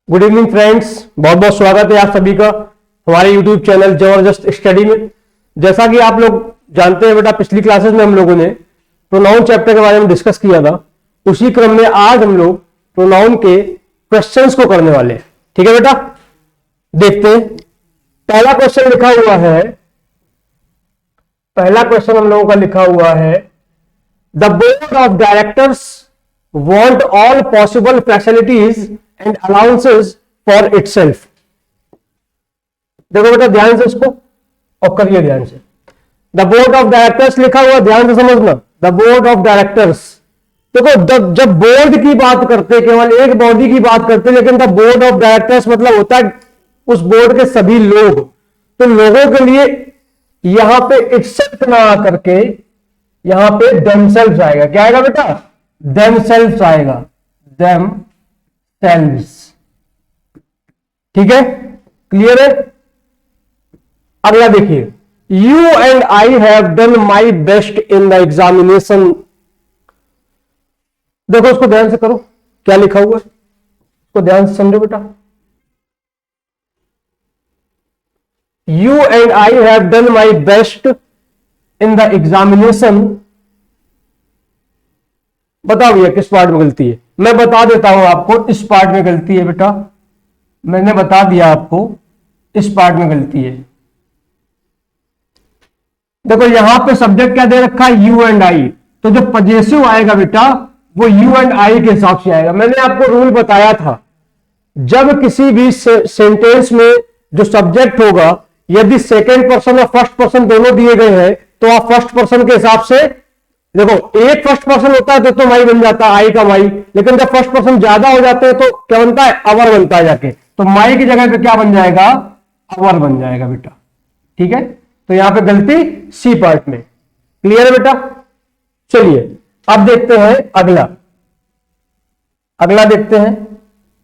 Good evening friends, बहुत बहुत स्वागत है आप सभी का हमारे यूट्यूब चैनल जबरदस्त स्टडी में। जैसा कि आप लोग जानते हैं बेटा, पिछली क्लासेस में हम लोगों ने प्रोनाउन चैप्टर के बारे में डिस्कस किया था। उसी क्रम में आज हम लोग प्रोनाउन के क्वेश्चंस को करने वाले हैं। ठीक है बेटा, देखते हैं। पहला क्वेश्चन लिखा हुआ है, पहला क्वेश्चन हम लोगों का लिखा हुआ है, the board of directors want all possible facilities and allowances for itself। देखो बेटा ध्यान से इसको और करिए ध्यान से। द बोर्ड ऑफ डायरेक्टर्स लिखा हुआ, ध्यान से समझना। द बोर्ड ऑफ डायरेक्टर्स, देखो जब बोर्ड की बात करते केवल एक बॉडी की बात करते, लेकिन द बोर्ड ऑफ डायरेक्टर्स मतलब होता है उस बोर्ड के सभी लोग। तो लोगों के लिए यहां पे इटसेल्फ ना आकर यहां पे देमसेल्व्स आएगा। क्या आएगा बेटा? themselves आएगा, themselves। ठीक है, क्लियर है? अगला देखिए, you and I have done my best in the examination. देखो उसको ध्यान से करो, क्या लिखा हुआ है उसको ध्यान से समझो बेटा। You and I have done my best in the examination. बताओ भैया किस पार्ट में गलती है? मैं बता देता हूं आपको, इस पार्ट में गलती है बेटा। मैंने बता दिया आपको, इस पार्ट में गलती है। देखो यहां पे सब्जेक्ट क्या दे रखा है? You and I. तो जो पजेसिव आएगा बेटा वो यू एंड आई के हिसाब से आएगा। मैंने आपको रूल बताया था, जब किसी भी सेंटेंस में जो सब्जेक्ट होगा, यदि सेकेंड पर्सन और फर्स्ट पर्सन दोनों दिए गए हैं तो आप फर्स्ट पर्सन के हिसाब से, देखो एक फर्स्ट पर्सन होता है तो माई बन जाता है, आई का माई। लेकिन जब फर्स्ट पर्सन ज्यादा हो जाते हैं तो क्या बनता है? अवर बनता है जाके। तो माई की जगह पे क्या बन जाएगा? अवर बन जाएगा बेटा। ठीक है, तो यहां पे गलती सी पार्ट में। क्लियर है बेटा? चलिए अब देखते हैं अगला। अगला देखते हैं,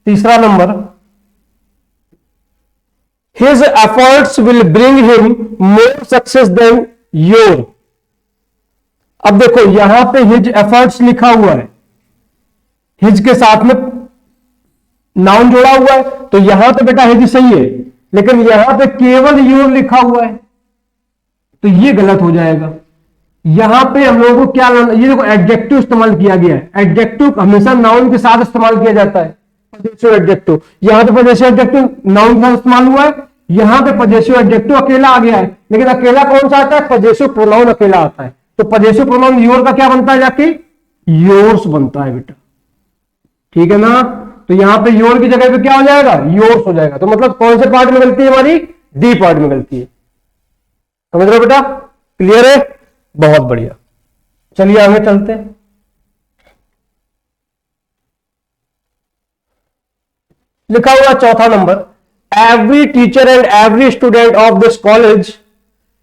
तीसरा number, his efforts will bring him more success than your. अब देखो यहां पे हिज एफर्ट्स लिखा हुआ है, हिज के साथ में नाउन जोड़ा हुआ है, तो यहां तो बेटा हिज सही है, लेकिन यहां पे केवल योर लिखा हुआ है तो ये गलत हो जाएगा। यहां पे हम लोगों को क्या लाना, ये देखो एडजेक्टिव इस्तेमाल किया गया है। एडजेक्टिव हमेशा नाउन के साथ इस्तेमाल किया जाता है, पजेसिव एडजेक्टिव। यहां पे पजेसिव एडजेक्टिव नाउन के साथ इस्तेमाल हुआ है, यहां पे पजेसिव एडजेक्टिव अकेला आ गया है। लेकिन अकेला कौन सा आता है? पजेसिव प्रोनाउन अकेला आता है। तो पजेसिव प्रोनाउन योर का क्या बनता है? जाके योर्स बनता है बेटा। ठीक है ना? तो यहां पे योर की जगह पे क्या हो जाएगा? योर्स हो जाएगा। तो मतलब कौन से पार्ट में गलती है हमारी? डी पार्ट में गलती है। समझ रहे हो बेटा? क्लियर है? बहुत बढ़िया। चलिए आगे चलते हैं। लिखा हुआ चौथा number, every teacher and every student of this college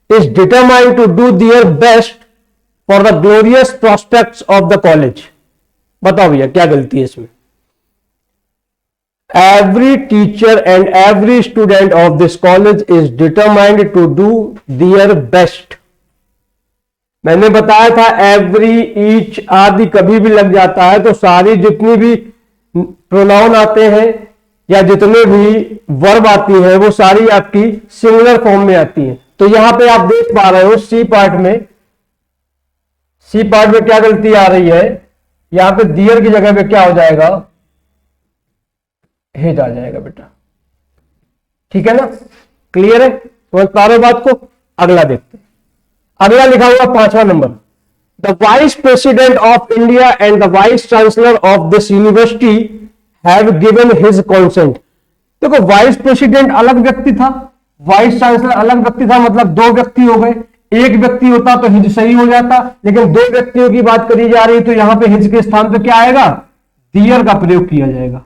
is determined to do their best for the glorious prospects of the college। बताओ भैया क्या गलती है इसमें? Every teacher and every student of this college is determined to do their best। मैंने बताया था every, each आदि कभी भी लग जाता है तो सारी जितनी भी प्रोनाउन आते हैं या जितने भी वर्ब आती हैं वो सारी आपकी सिंगुलर फॉर्म में आती हैं। तो यहां पे आप देख पा रहे हो सी पार्ट में, सी पार्ट में क्या गलती आ रही है? यहां पे दियर की जगह पे क्या हो जाएगा? हिज आ जाएगा बेटा। ठीक है ना? क्लियर है? समझ पा रहे हो बात को? अगला देखते हैं। अगला लिखा हुआ पांचवा number, the vice president of India and the vice chancellor of this university have given his consent. देखो वाइस प्रेसिडेंट अलग व्यक्ति था, वाइस चांसलर अलग व्यक्ति था, मतलब दो व्यक्ति हो गए। एक व्यक्ति होता तो हिज सही हो जाता, लेकिन दो व्यक्तियों की बात करी जा रही तो यहां पे हिज के स्थान पे क्या आएगा? दियर का प्रयोग किया जाएगा।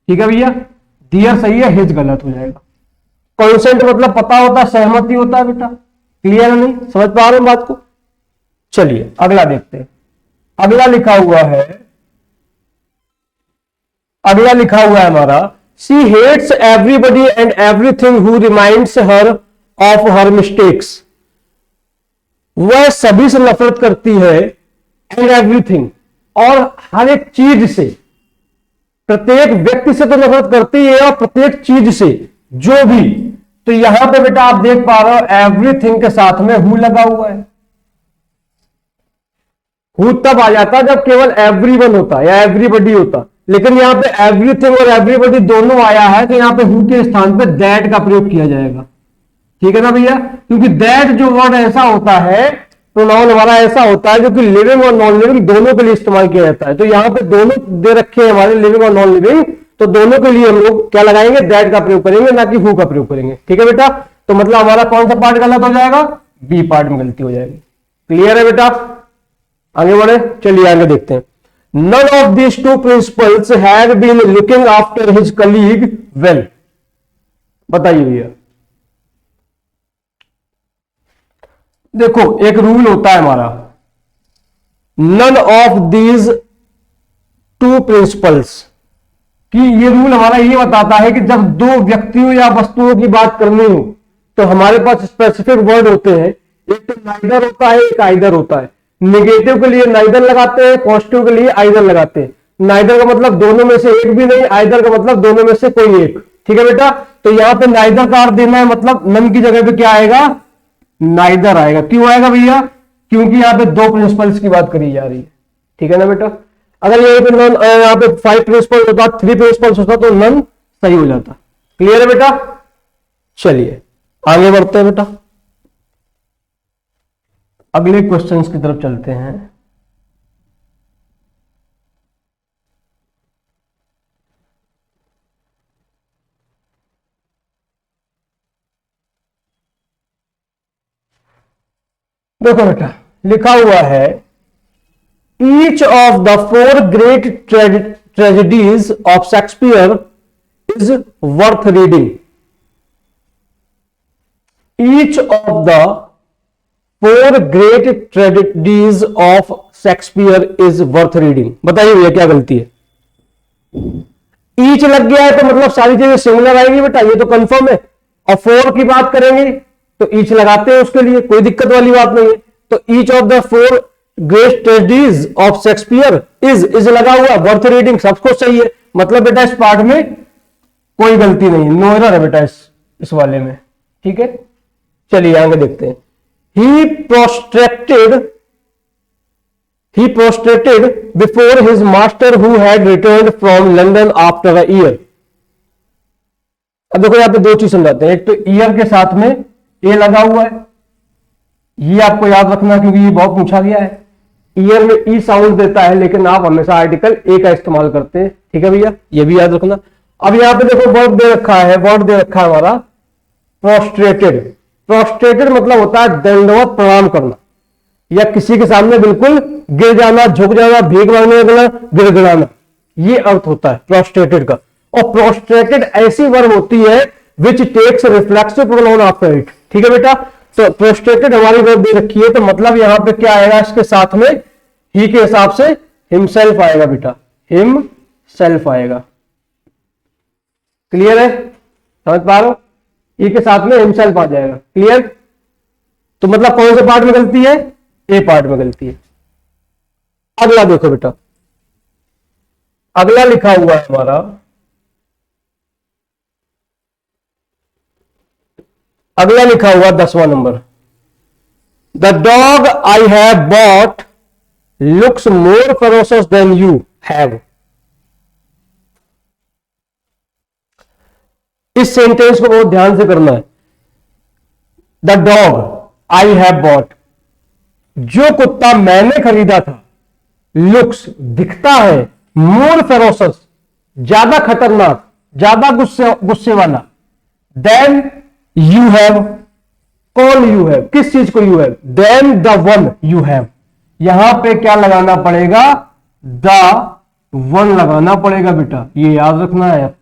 ठीक है भैया? दियर सही है, हिज गलत हो जाएगा। कॉन्सेंट मतलब पता होता, सहमति होता है बेटा। क्लियर है? नहीं समझ पा रहे हो बात को? चलिए अगला देखते हैं। अगला लिखा हुआ है, अगला लिखा हुआ है हमारा, she hates everybody and everything who reminds her of her mistakes। वह सभी से नफरत करती है, and everything, और हर एक चीज से, प्रत्येक व्यक्ति से तो नफरत करती है और प्रत्येक चीज से, जो भी। तो यहां पे बेटा आप देख पा रहे हो एवरीथिंग के साथ में हु लगा हुआ है। हु तब आ जाता जब केवल एवरीवन होता या एवरीबडी होता, लेकिन यहां पे एवरीथिंग और एवरीबडी दोनों आया है, तो यहां पे हु के स्थान पे दैट का प्रयोग किया जाएगा। ठीक है ना भैया, क्योंकि दैट जो वर्ड ऐसा होता है, प्रोनाउन हमारा ऐसा होता है जो कि लिविंग और नॉन लिविंग दोनों के लिए इस्तेमाल किया जाता है। तो यहां पे दोनों दे रखे हैं हमारे, लिविंग और नॉन लिविंग, तो दोनों के लिए हम लोग क्या लगाएंगे, दैट का प्रयोग करेंगे, ना कि हु का प्रयोग करेंगे। ठीक है बेटा, तो मतलब हमारा कौन सा पार्ट गलत हो जाएगा, बी पार्ट में गलती हो जाएगी। क्लियर है बेटा, आगे बढ़े, चलिए आगे देखते हैं। None of these two principals had been looking after his colleague well. बताइए भैया, देखो एक रूल होता है हमारा, none of these two principals, कि ये रूल हमारा ये बताता है कि जब दो व्यक्तियों या वस्तुओं की बात करनी हो तो हमारे पास स्पेसिफिक वर्ड होते हैं। एक तो नाइदर होता है, एक आइदर होता है। नेगेटिव के लिए नाइदर लगाते हैं, पॉजिटिव के लिए आइदर लगाते हैं। नाइदर का मतलब दोनों में से एक भी नहीं, आइदर का मतलब दोनों में से कोई एक। ठीक है बेटा, तो यहां पे नाइदर का अर्थ देना है, मतलब नन की जगह पे क्या आएगा, नाइदर आएगा। क्यों आएगा भैया, क्योंकि यहां पे दो प्रिंसिपल्स की बात करी जा रही है। ठीक है ना बेटा, अगर यहीं पे नन, यहाँ पे 5 प्रिंसिपल होता, 3 प्रिंसिपल्स होता तो नन सही हो जाता। क्लियर है बेटा, चलिए आगे बढ़ते हैं बेटा, अगले क्वेश्चंस की तरफ चलते हैं। देखो बेटा लिखा हुआ है, each of the 4 great tragedies of Shakespeare is worth reading. Each of the 4 great tragedies of Shakespeare is worth reading. बताइए भैया क्या गलती है, ईच लग गया है तो मतलब सारी चीजें सिमिलर आएगी बेटा, ये तो कंफर्म है। और 4 की बात करेंगे तो ईच लगाते हैं, उसके लिए कोई दिक्कत वाली बात नहीं है। तो each of the 4 great tragedies of Shakespeare is लगा हुआ, वर्थ रीडिंग, सब कुछ सही है। मतलब बेटा इस पार्ट में कोई गलती नहीं, नो एरर है बेटा इस वाले में। ठीक है, चलिए आगे देखते हैं। He prostrated before his master who had returned from London after a year. अब देखो यहां पे दो चीज समझाते हैं, एक तो ईयर के साथ में ए लगा हुआ है, ये आपको याद रखना क्योंकि ये बहुत पूछा गया है। ईयर में ई साउंड देता है, लेकिन आप हमेशा आर्टिकल ए का इस्तेमाल करते हैं। ठीक है भैया, ये भी याद रखना। अब यहां पे देखो वर्ड दे रखा है, वर्ड दे रखा है हमारा प्रोस्ट्रेटेड। प्रोस्ट्रेटेड मतलब होता है दंडवत प्रणाम करना, या किसी के सामने बिल्कुल गिर जाना, झुक जाना, भीख मांगने लगना, गिड़गिड़ाना, ये अर्थ होता है प्रोस्ट्रेटेड का। और प्रोस्ट्रेटेड ऐसी वर्ब होती है which takes reflexive pronoun after it. ठीक है बेटा, तो प्रोस्ट्रेटेड हमारी वर्ब दे रखी है, तो मतलब यहां पे क्या आएगा, इसके साथ में ही के हिसाब से हिमसेल्फ आएगा बेटा, हिमसेल्फ आएगा। क्लियर है, समझ पा रहे हो, ई के साथ में हिमसेल्फ आ जाएगा। क्लियर, तो मतलब कौन से पार्ट में गलती है, ए पार्ट में गलती है। अगला देखो बेटा, अगला लिखा हुआ है हमारा, अगला लिखा हुआ 10वां number, the dog I have bought looks more ferocious than you have. इस सेंटेंस को बहुत ध्यान से करना है। The dog I have bought, जो कुत्ता मैंने खरीदा था, लुक्स दिखता है, मोर फेरोसियस ज्यादा खतरनाक, ज्यादा गुस्से वाला, देन यू हैव, कौन यू हैव, किस चीज को you have, than the one you have. यहां पे क्या लगाना पड़ेगा, द वन लगाना पड़ेगा बेटा, ये याद रखना है।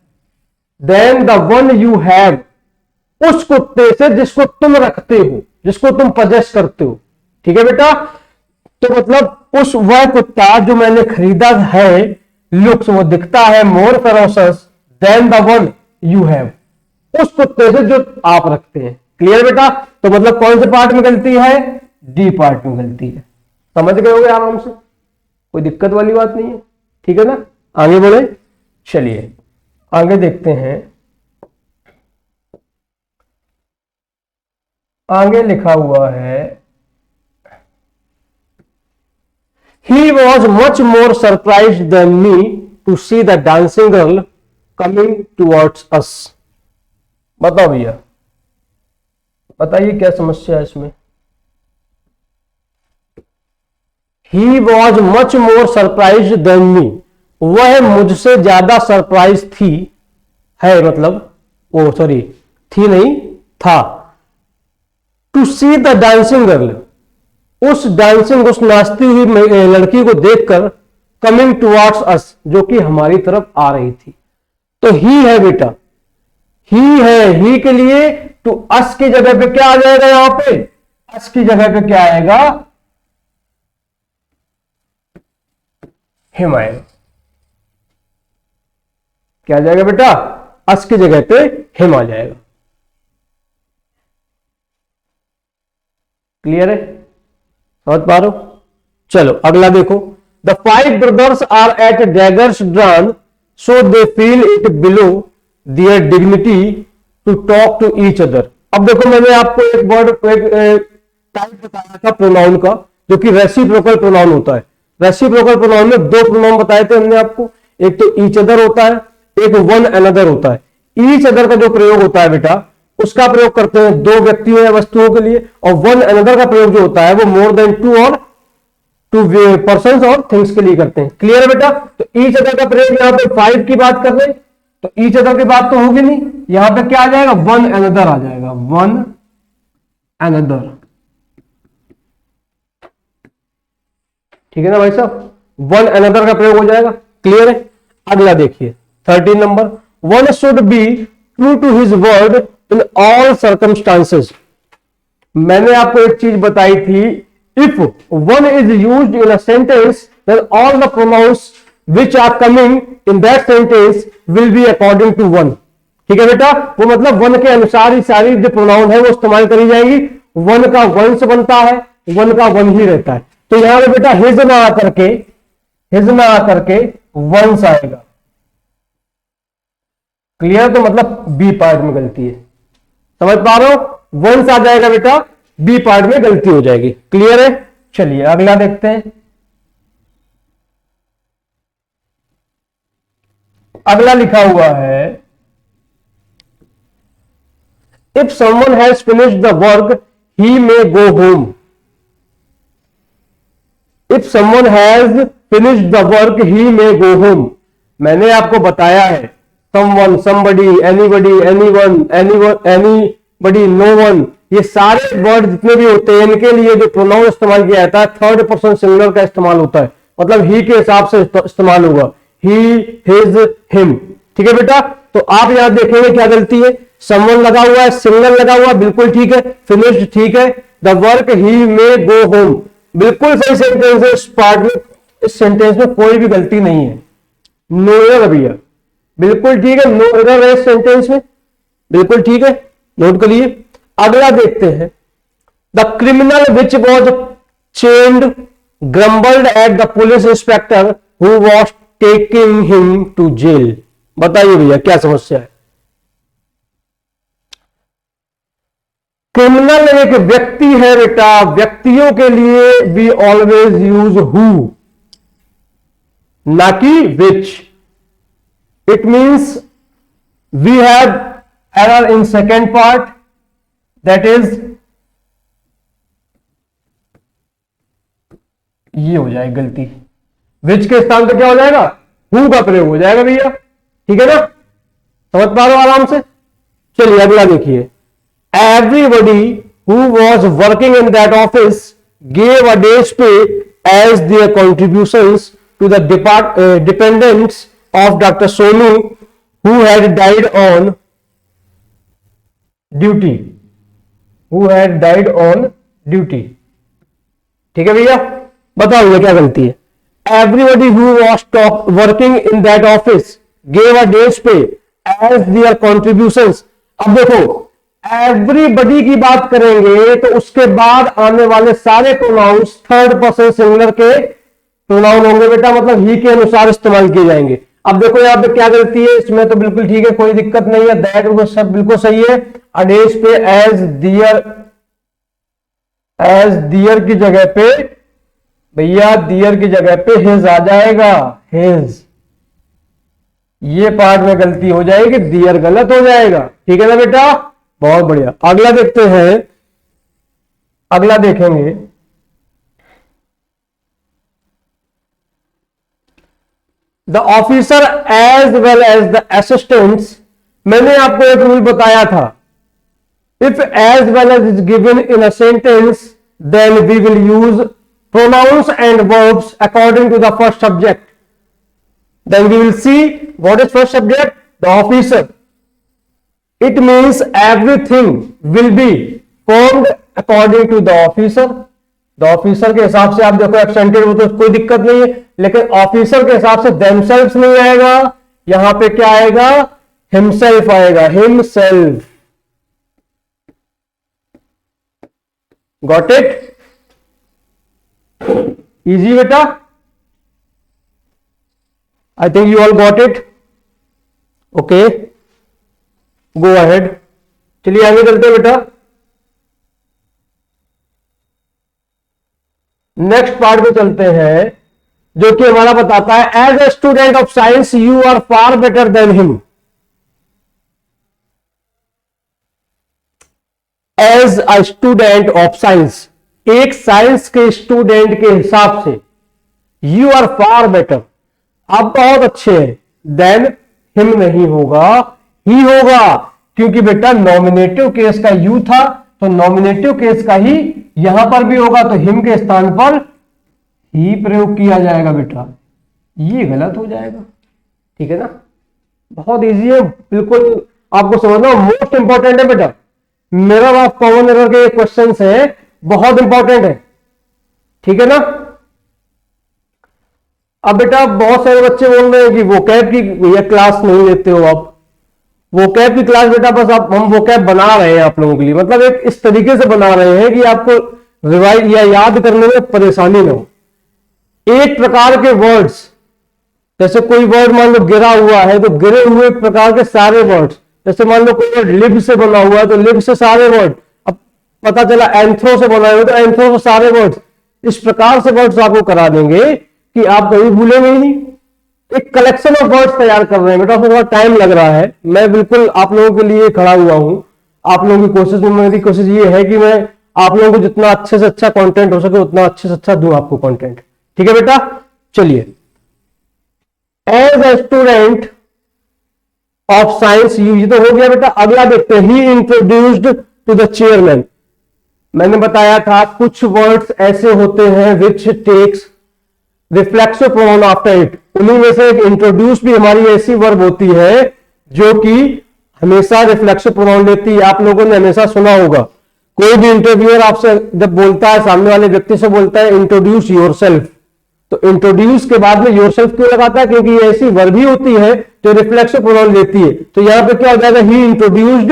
Than the one you have, उस कुत्ते से जिसको तुम रखते हो, जिसको तुम पजेस करते हो। ठीक है बेटा, तो मतलब उस वह कुत्ता जो मैंने खरीदा है, लुक्स वो दिखता है, more ferocious than the one you have, उस कुत्ते से जो आप रखते हैं। क्लियर बेटा, तो मतलब कौन से पार्ट में गलती है, डी पार्ट में गलती है। समझ गए होगे आराम से, कोई दिक्कत वाली बात नहीं है। ठीक है ना, आगे बढ़े, चलिए आगे देखते हैं। आगे लिखा हुआ है he was much more surprise than me to see the dancing girl coming towards us. बताओ भैया, बताइए क्या समस्या है इसमें। He was much more surprise than me, वह मुझसे ज्यादा सरप्राइज थी, है मतलब ओ सॉरी थी नहीं था, to see the dancing girl, उस नाचती हुई लड़की को देखकर, कमिंग टुवर्ड्स अस, जो कि हमारी तरफ आ रही थी। तो ही है बेटा, ही है, ही के लिए टू अस की जगह पे क्या आ जाएगा, यहां पे अस की जगह पे क्या आएगा, हिम आएगा। क्या आ जाएगा बेटा, अस की जगह पे हिम आ जाएगा। क्लियर है, समझ पा रहे हो। चलो अगला देखो, the 5 brothers are at daggers drawn so they feel it below their dignity to talk to each other. अब देखो मैंने आपको एक वर्ड टाइप बताया था प्रोनाउन का, जो कि रेसिप्रोकल प्रोनाउन होता है। रेसिप्रोकल प्रोनाउन में 2 प्रोनाउन बताए थे हमने आपको, एक तो ईच अदर होता है, एक वन अनदर होता है। ईच अदर का जो प्रयोग होता है बेटा, उसका प्रयोग करते हैं 2 व्यक्तियों या वस्तुओं के लिए, और वन अनदर का प्रयोग जो होता है वो मोर देन 2 और 2 पर्संस और थिंग्स के लिए करते हैं। क्लियर है बेटा। तो ईच अदर का प्रयोग यहां पे 5 की बात कर रहे हैं, तो ईच अदर की बात तो होगी नहीं, यहां पे क्या आ जाएगा, वन अनदर आ जाएगा, वन अनदर। ठीक है ना भाई साहब, वन अनदर का प्रयोग हो जाएगा। क्लियर है। अगला देखिए 13 number, one should be true to his word in all circumstances. मैंने आपको एक चीज बताई थी, if one is used in a sentence then all the pronouns which are coming in that sentence will be according to one. ठीक है बेटा, वो मतलब वन के अनुसार ही सारी जो प्रोनाउन है वो इस्तेमाल करी जाएंगी। वन का वन से बनता है, वन का वन ही रहता है। तो यहां पे बेटा हिज ना आकर के वंस आएगा। क्लियर, तो मतलब बी पार्ट में गलती है, समझ पा रहे हो। वंस आ जाएगा बेटा, बी पार्ट में गलती हो जाएगी। क्लियर है। चलिए अगला देखते हैं। अगला लिखा हुआ है, if someone has finished the work he may go home. If someone has finished the work he may go home. मैंने आपको बताया है someone, somebody, anybody, anyone, anybody, no one, ये सारे वर्ड जितने भी होते हैं इनके लिए जो प्रोनाउन इस्तेमाल किया जाता है 3rd पर्सन सिंगुलर का इस्तेमाल होता है, मतलब ही के हिसाब से इस्तेमाल होगा, ही, हिज, हिम। ठीक है बेटा। तो आप यहां देखेंगे क्या गलती है, समवन लगा हुआ है, सिंगुलर लगा हुआ, बिल्कुल ठीक है, फिनिश्ड ठीक है, the work he may go home, बिल्कुल सही सेंटेंस है। इस पार्ट में, इस सेंटेंस में कोई भी गलती नहीं है, नो एरर भैया, बिल्कुल ठीक है, नो एरर है इस सेंटेंस में, बिल्कुल ठीक है, नोट करिए। अगला देखते हैं, the criminal which was chained grumbled at the police inspector who was taking him to jail. बताइए भैया क्या समस्या है। क्रिमिनल एक व्यक्ति है बेटा, व्यक्तियों के लिए वी ऑलवेज यूज हु, ना कि विच। It means we have error in second part, that is ये हो जाएगी गलती, which के स्थान पे क्या हो जाएगा, who का प्रयोग हो जाएगा भैया। ठीक है ना, समझ पा रहे हो आराम से। चलिए अगला देखिए, everybody who was working in that office gave a day's pay as their contributions to the dependents of Dr. Sonu who had died on duty, ठीक है भैया। बताओ ये क्या गलती है। Everybody who was working in that office gave a day's pay as their contributions। अब देखो everybody की बात करेंगे तो उसके बाद आने वाले सारे प्रोनाउंस 3rd पर्सन सिंगुलर के प्रोनाउन होंगे बेटा, मतलब ही के अनुसार इस्तेमाल किए जाएंगे। अब देखो यहाँ पे क्या गलती है इसमें, तो बिल्कुल ठीक है, कोई दिक्कत नहीं है, दैट सब बिल्कुल सही है। आदेश पे एज दियर की जगह पे भैया, दियर की जगह पे हिज आ जाएगा, हिज। ये पार्ट में गलती हो जाएगी, दियर गलत हो जाएगा, ठीक है ना बेटा। बहुत बढ़िया, अगला देखते हैं, अगला देखेंगे। The officer as well as the assistants, मैंने आपको एक रूल बताया था, if as well as is given in a sentence then we will use pronouns and verbs according to the first subject. Then we will see what is first subject, the officer. It means everything will be formed according to the officer. The officer के हिसाब से आप देखो एब्सेंटेड हो तो कोई दिक्कत नहीं है, लेकिन ऑफिसर के हिसाब से themselves नहीं आएगा, यहां पे क्या आएगा, himself आएगा, himself. Got it? Easy बेटा? I think you all got it. Okay, go ahead. चलिए आगे चलते हैं बेटा। नेक्स्ट पार्ट में चलते हैं, जो कि हमारा बताता है as a student of science you are far better than him. As a student of science, एक साइंस के स्टूडेंट के हिसाब से यू आर फार बेटर, आप बहुत अच्छे हैं, देन हिम नहीं होगा, ही होगा, क्योंकि बेटा नॉमिनेटिव केस का यू था, तो नॉमिनेटिव केस का ही यहां पर भी होगा, तो हिम के स्थान पर ही प्रयोग किया जाएगा बेटा, ये गलत हो जाएगा, ठीक है ना। बहुत इजी है, बिल्कुल आपको समझना, मोस्ट इंपॉर्टेंट है बेटा, मिरर ऑफ कॉमन एरर के क्वेश्चन है, बहुत इंपॉर्टेंट है, ठीक है ना। अब बेटा बहुत सारे बच्चे बोल रहे हैं कि वोकैब की भैया क्लास नहीं लेते हो आप, वोकैब की क्लास बेटा बस आप, हम वोकैब बना रहे हैं आप लोगों के लिए, मतलब एक इस तरीके से बना रहे हैं कि आपको रिवाइज या याद करने में परेशानी न हो। एक प्रकार के वर्ड्स, जैसे कोई वर्ड मान लो गिरा हुआ है, तो गिरे हुए प्रकार के सारे वर्ड्स, जैसे मान लो कोई वर्ड लिब से बना हुआ है तो लिब से सारे वर्ड, अब पता चला एंथ्रो से बना हुआ तो एंथ्रो से सारे वर्ड्स, इस प्रकार से वर्ड्स आपको करा देंगे कि आप कभी भूलेंगे ही नहीं। एक कलेक्शन ऑफ वर्ड्स तैयार कर रहे हैं बेटा, उसमें थोड़ा टाइम लग रहा है, मैं बिल्कुल आप लोगों के लिए खड़ा हुआ हूं, आप लोगों की कोशिश में, मेरी कोशिश ये है कि मैं आप लोगों को जितना अच्छे से अच्छा कंटेंट हो सके उतना अच्छे से अच्छा दूं आपको कंटेंट, ठीक है बेटा। चलिए, as a student of science you, ये तो हो गया बेटा। अगला देखते हैं, he introduced to the chairman, मैंने बताया था कुछ वर्ड्स ऐसे होते हैं which takes reflexive pronoun after it, उन्हीं में से एक इंट्रोड्यूस भी हमारी ऐसी वर्ब होती है जो कि हमेशा रिफ्लेक्सिव प्रोनाउन लेती है। आप लोगों ने हमेशा सुना होगा, कोई भी इंटरव्यूअर आपसे जब बोलता है, सामने वाले व्यक्ति से बोलता है इंट्रोड्यूस योरसेल्फ, तो इंट्रोड्यूस के बाद में योरसेल्फ क्यों लगाता है, क्योंकि ये ऐसी वर्ब ही होती है जो रिफ्लेक्सिव प्रोनाउन लेती है। तो यहां पे क्या हो जाएगा, ही इंट्रोड्यूस्ड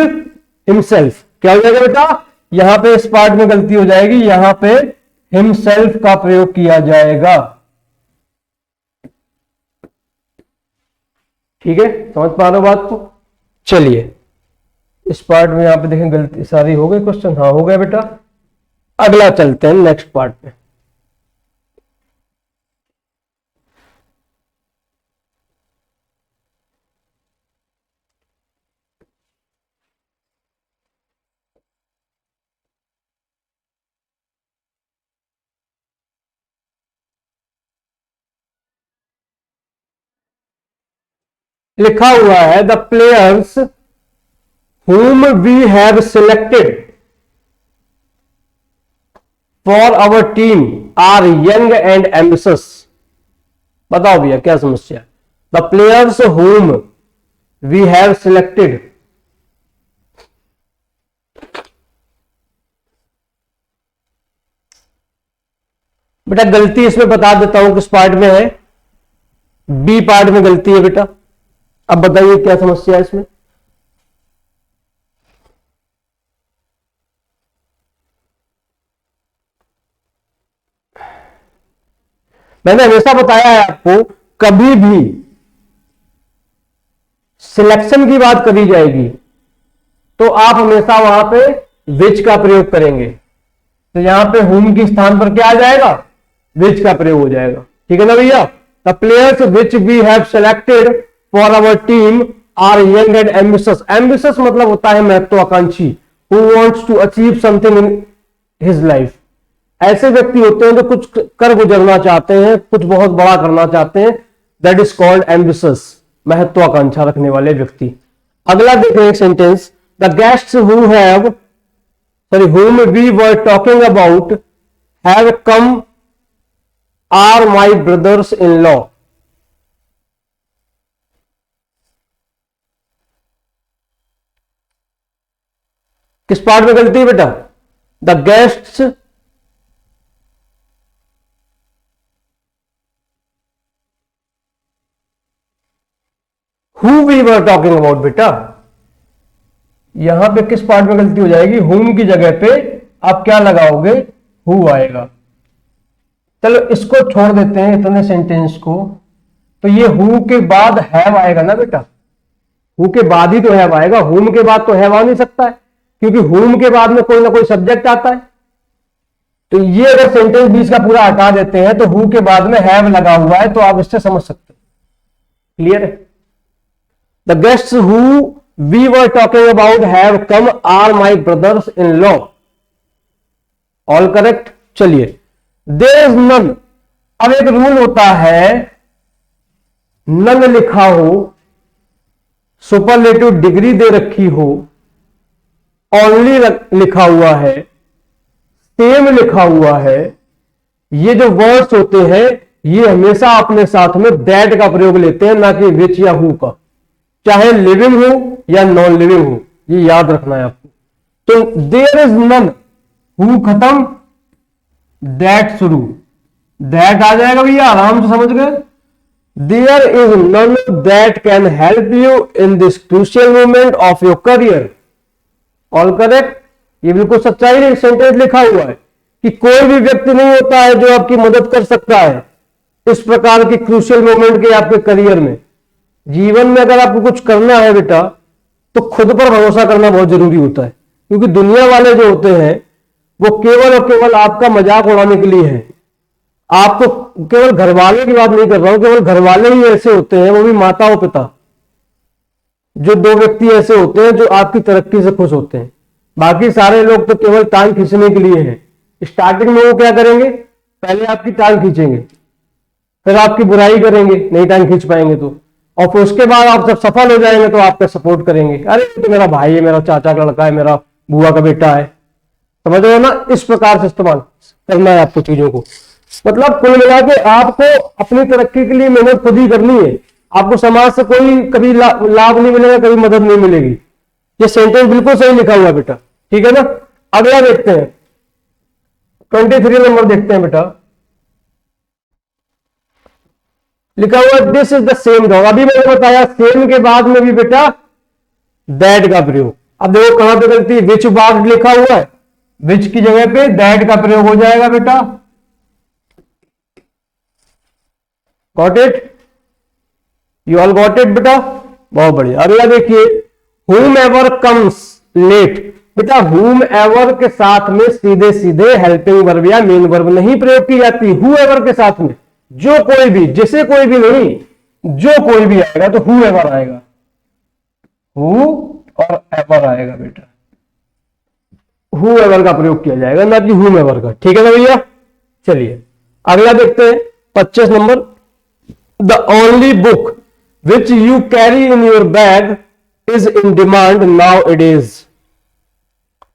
हिमसेल्फ, क्या हो जाएगा बेटा, यहां पे इस पार्ट में गलती हो जाएगी, यहां पे हिमसेल्फ का प्रयोग किया जाएगा, ठीक है, समझ पा रहे हो बात को। चलिए इस पार्ट में यहां पे देखें गलती सारी हो गई क्वेश्चन, हाँ हो गया बेटा। अगला चलते हैं नेक्स्ट पार्ट पे। लिखा हुआ है the players whom we have selected for our team are young and ambitious। बताओ भैया क्या समस्या है, the players whom we have selected, बेटा गलती इसमें बता देता हूं किस पार्ट में है, बी पार्ट में गलती है बेटा। अब बताइए क्या समस्या है इसमें। मैंने हमेशा बताया है आपको, कभी भी सिलेक्शन की बात करी जाएगी तो आप हमेशा वहां पे विच का प्रयोग करेंगे। तो यहां पे whom के स्थान पर क्या आ जाएगा, विच का प्रयोग हो जाएगा। ठीक है ना भैया। The players which we have selected for our team are young and ambitious. Ambitious मतलब होता है महत्वाकांक्षी, who wants to achieve something in his life. ऐसे व्यक्ति होते हैं जो कुछ कर गुजरना चाहते हैं, कुछ बहुत बड़ा करना चाहते हैं, दैट इज कॉल्ड एम्बिशियस, महत्वाकांक्षा रखने वाले व्यक्ति। अगला देखें एक sentence, the guests whom we were talking about have come are my brothers in law। किस पार्ट में गलती है बेटा, the guests who we were talking about बेटा, यहां पे किस पार्ट में गलती हो जाएगी, whom की जगह पे आप क्या लगाओगे, who आएगा। चलो इसको छोड़ देते हैं इतने सेंटेंस को। तो ये who के बाद have आएगा ना बेटा, who के बाद ही तो have आएगा, whom के बाद तो have आ नहीं सकता है, क्योंकि whom के बाद में कोई ना कोई सब्जेक्ट आता है। तो ये अगर सेंटेंस बीच का पूरा हटा देते हैं तो who के बाद में have लगा हुआ है, तो आप इससे समझ सकते हैं। क्लियर है। The guests who we were talking about have come are my brothers in law. All correct. चलिए, देयर इज नन। अब एक रूल होता है, नन लिखा हो, सुपरलेटिव डिग्री दे रखी हो, ओनली लिखा हुआ है, सेम लिखा हुआ है, ये जो वर्ड्स होते हैं ये हमेशा अपने साथ में दैट का प्रयोग लेते हैं, ना कि विच या हु का, चाहे लिविंग हो या नॉन लिविंग हो, ये याद रखना है आपको। तो देयर इज नन, हु खत्म, दैट शुरू, दैट आ जाएगा भैया, आराम से समझ गए। There is none that can help you in this crucial moment of your career. All correct. ये बिल्कुल सच्चाई सेंटेंस लिखा हुआ है कि कोई भी व्यक्ति नहीं होता है जो आपकी मदद कर सकता है इस प्रकार के क्रूशियल मोमेंट के आपके करियर में। जीवन में अगर आपको कुछ करना है बेटा तो खुद पर भरोसा करना बहुत जरूरी होता है, क्योंकि दुनिया वाले जो होते हैं वो केवल और केवल आपका मजाक उड़ाने के लिए है। आपको केवल घर वाले की बात नहीं कर रहा हूं, केवल घर वाले ही ऐसे होते हैं, वो भी माता और पिता, जो दो व्यक्ति ऐसे होते हैं जो आपकी तरक्की से खुश होते हैं। बाकी सारे लोग तो केवल टांग खींचने के लिए हैं। स्टार्टिंग में वो क्या करेंगे, पहले आपकी टांग खींचेंगे, फिर आपकी बुराई करेंगे, नहीं टांग खींच पाएंगे तो, और फिर उसके बाद आप जब सफल हो जाएंगे तो आपका सपोर्ट करेंगे, अरे तो मेरा भाई है, मेरा चाचा का लड़का है, मेरा बुआ का बेटा है। समझ रहे हो ना। इस प्रकार से इस्तेमाल करना है आपको चीजों को। मतलब कुल मिला के आपको अपनी तरक्की के लिए मेहनत खुद ही करनी है। आपको समाज से कोई कभी लाभ नहीं मिलेगा, कभी मदद नहीं मिलेगी। ये सेंटेंस बिल्कुल सही लिखा हुआ है बेटा। ठीक है ना। अगला देखते हैं, 23 नंबर देखते हैं बेटा। लिखा हुआ this is the same dog. अभी मैंने बताया सेम के बाद में भी बेटा दैट का प्रयोग। अब देखो कहां पे गलती, विच बाद लिखा हुआ है, विच की जगह पे दैट का प्रयोग हो जाएगा बेटा। Got it, you all got it बेटा, बहुत बढ़िया। अगला देखिए, whom ever comes late। बेटा whom ever के साथ में सीधे सीधे हेल्पिंग वर्ब या मेन वर्ब नहीं प्रयोग की जाती। whoever के साथ में जो कोई भी, जिसे कोई भी नहीं, जो कोई भी आएगा तो whoever आएगा, who और ever आएगा बेटा, whoever का प्रयोग किया जाएगा, ना कि whomever का। ठीक है ना भैया। चलिए अगला देखते हैं, 25 number. The only book which you carry in your bag is in demand nowadays।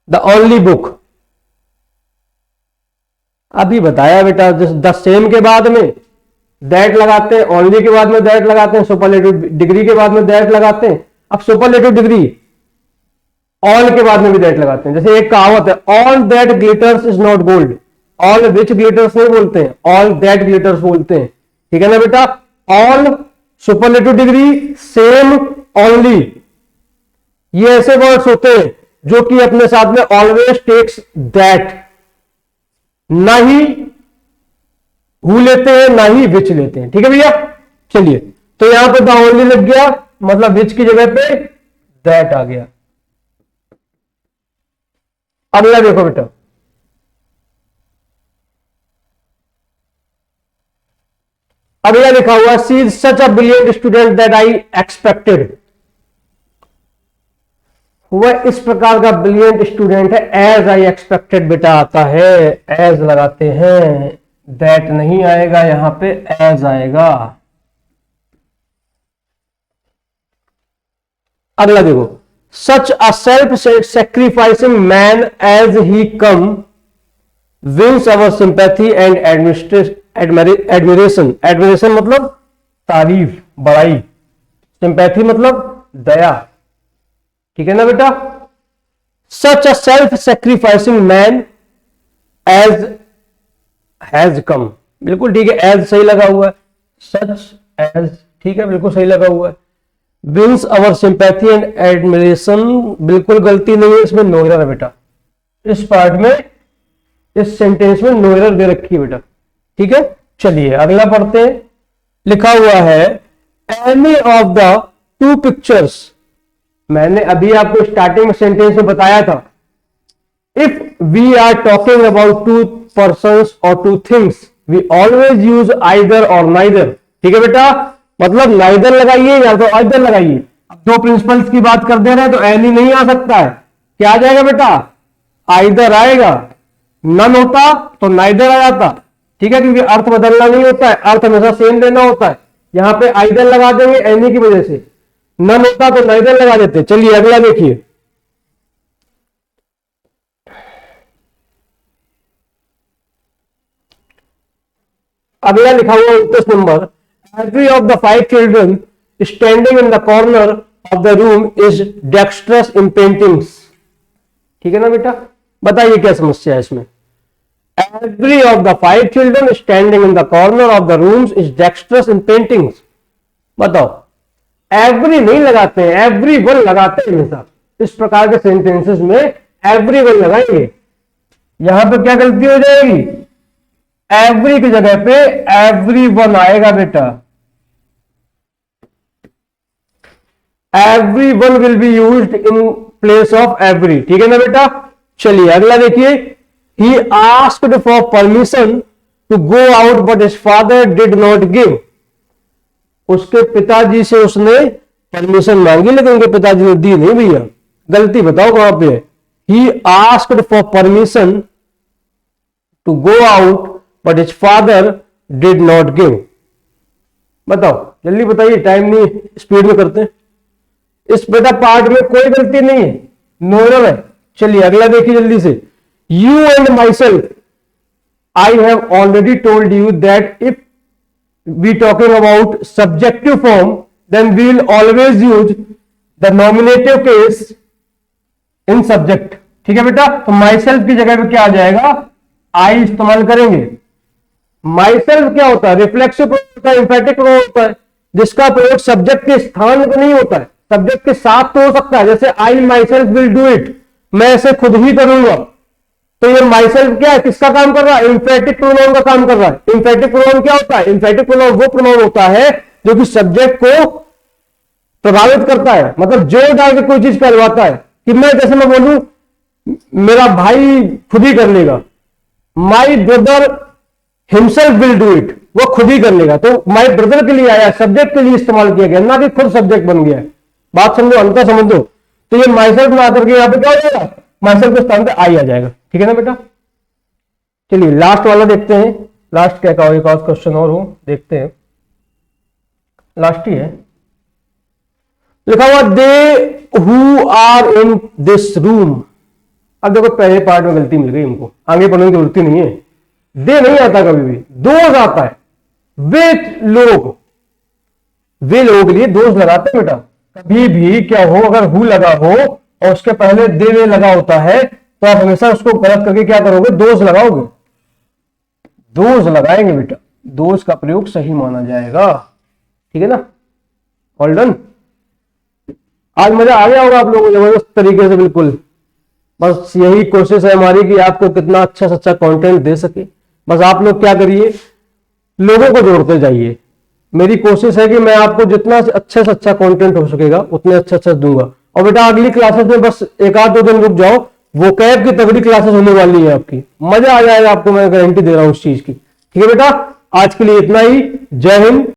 the only book, अभी बताया बेटा, द सेम के बाद में दैट लगाते हैं, ओनली के बाद में दैट लगाते हैं, सुपरलेटिव डिग्री के बाद में दैट लगाते हैं। अब सुपरलेटिव डिग्री ऑल के बाद में भी दैट लगाते हैं। जैसे एक कहावत है, all that glitters is not gold. All which glitters नहीं बोलते हैं, ऑल दैट ग्लिटर्स बोलते हैं। ठीक है ना बेटा। All, superlative degree, same, only, ये ऐसे वर्ड्स होते हैं जो कि अपने साथ में ऑलवेज टेक्स दैट, ना ही हु लेते हैं ना ही विच लेते हैं। ठीक है भैया। चलिए तो यहां पर द ओनली लग गया, मतलब विच की जगह पे दैट आ गया। अगला देखो बेटा, अगला लिखा हुआ she is such a brilliant student that I expected. वह इस प्रकार का ब्रिलियंट स्टूडेंट है, एज आई एक्सपेक्टेड बेटा आता है, एज लगाते हैं, दैट नहीं आएगा, यहां पे एज आएगा। अगला देखो, such a self sacrificing man as he come wins our sympathy and admiration. Admiration मतलब तारीफ, बड़ाई, सिंपैथी मतलब दया, ठीक है ना बेटा। Such a self sacrificing man as has come, बिल्कुल ठीक है, एज सही लगा हुआ है, सच एज ठीक है, बिल्कुल सही लगा हुआ है। Wins our sympathy and admiration, बिल्कुल गलती नहीं है, इसमें नो एरर है बेटा, इस पार्ट में, इस सेंटेंस में नो एरर दे रखी है बेटा, ठीक है। चलिए अगला पढ़ते हैं। लिखा हुआ है any of the two pictures, मैंने अभी आपको स्टार्टिंग में सेंटेंस में बताया था, if we are talking about two persons और two things we always use either और नाइदर, ठीक है बेटा, मतलब नाइदर लगाइए या तो आइदर लगाइए। अब दो प्रिंसिपल्स की बात कर दे रहे हैं तो एनी नहीं आ सकता है, क्या आ जाएगा बेटा, आइदर आएगा, नन होता तो नाइदर आ जाता, ठीक है, क्योंकि अर्थ बदलना नहीं होता है, अर्थ हमेशा सेम देना होता है। यहां पे आइदर लगा देंगे एनी की वजह से, नन होता तो नाइदर लगा देते। चलिए अगला देखिए, अगला लिखा हुआ 29 number, every of the 5 children standing in the corner of the room is dextrous in paintings, ठीक है ना बेटा। बताइए क्या समस्या है इसमें। Every of the 5 children standing in the corner of the rooms is dextrous in paintings, बताओ। एवरी नहीं लगाते हैं, एवरी वन लगाते हैं हमेशा, इस प्रकार के सेंटेंसेस में एवरी वन लगाएंगे। यहां पे क्या गलती हो जाएगी, एवरी की जगह पे एवरी वन आएगा बेटा, every one will be used in place of every, ठीक है ना बेटा। चलिए अगला देखिए, he asked for permission to go out but his father did not give, उसके पिताजी से उसने परमिशन मांगी लेकिन उनके पिताजी ने दी नहीं भैया, गलती बताओ कहां पे है। he asked for permission to go out but his father did not give, बताओ जल्दी बताइए, टाइम नहीं, स्पीड में करते हैं। इस बेटा पार्ट में कोई गलती नहीं है, नो एरर है। चलिए अगला देखिए जल्दी से, you and myself, I have already told you that if we talking about subjective form then we will always use the nominative case in subject, ठीक है बेटा। तो myself की जगह पे क्या आ जाएगा, I इस्तेमाल करेंगे। myself क्या होता है, रिफ्लेक्सिव प्रोनाउन होता है, एम्फैटिक प्रोनाउन होता है, जिसका प्रयोग सब्जेक्ट के स्थान पर नहीं होता है, सब्जेक्ट के साथ तो हो सकता है, जैसे I myself will do it, मैं इसे खुद ही करूंगा, तो ये माइसेल्फ क्या है, किसका काम कर रहा है, एम्फैटिक प्रोनाउन का काम कर रहा है। एम्फैटिक प्रोनाउन क्या होता है, एम्फैटिक प्रोनाउन वो प्रोनाउन होता है जो कि सब्जेक्ट को प्रभावित करता है, मतलब जोर डाल के कोई चीज करवाता है, कि मैं जैसे मैं बोलूं मेरा भाई खुद ही कर लेगा, my brother himself will do it, वो खुद ही कर लेगा, तो माई ब्रदर के लिए आया, सब्जेक्ट के लिए इस्तेमाल किया गया, ना कि खुद सब्जेक्ट बन गया है। बात समझो, अंतर समझो। तो ये माइसेल्फ ना करके यहाँ पे क्या हो जाएगा, माइसेल्फ के स्थान पे आई आ जाएगा, ठीक है ना बेटा। चलिए लास्ट वाला देखते हैं, लास्ट क्या कहा, एक और क्वेश्चन और हो देखते हैं, लास्ट ही है। लिखा हुआ they who are in this room, अब देखो पहले पार्ट में गलती मिल गई हमको, आगे पढ़ने की जरूरत नहीं है, दे नहीं आता कभी भी, दोज आता है। वे लोग, वे लोग लिए दोज लगाते हैं बेटा, कभी भी क्या हो, अगर हु लगा हो और उसके पहले दे वे लगा होता है तो आप हमेशा उसको गलत करके क्या करोगे, दोज लगाओगे, दोज लगाएंगे बेटा, दोज का प्रयोग सही माना जाएगा, ठीक है ना। All done. आज मजा आ गया होगा आप लोगों को जबरदस्त तरीके से, बिल्कुल। बस यही कोशिश है हमारी कि आपको कितना अच्छा से अच्छा कंटेंट दे सके। बस आप लोग क्या करिए, लोगों को जोड़ते जाइए, मेरी कोशिश है कि मैं आपको जितना अच्छे से अच्छा कंटेंट हो सकेगा उतने अच्छा दूंगा। और बेटा अगली क्लासेस में बस एक आध 2 दिन रुक जाओ, वो कैब की तगड़ी क्लासेस होने वाली है आपकी, मजा आ जाएगा आपको, मैं गारंटी दे रहा हूं उस चीज की। ठीक है बेटा, आज के लिए इतना ही। जय हिंद।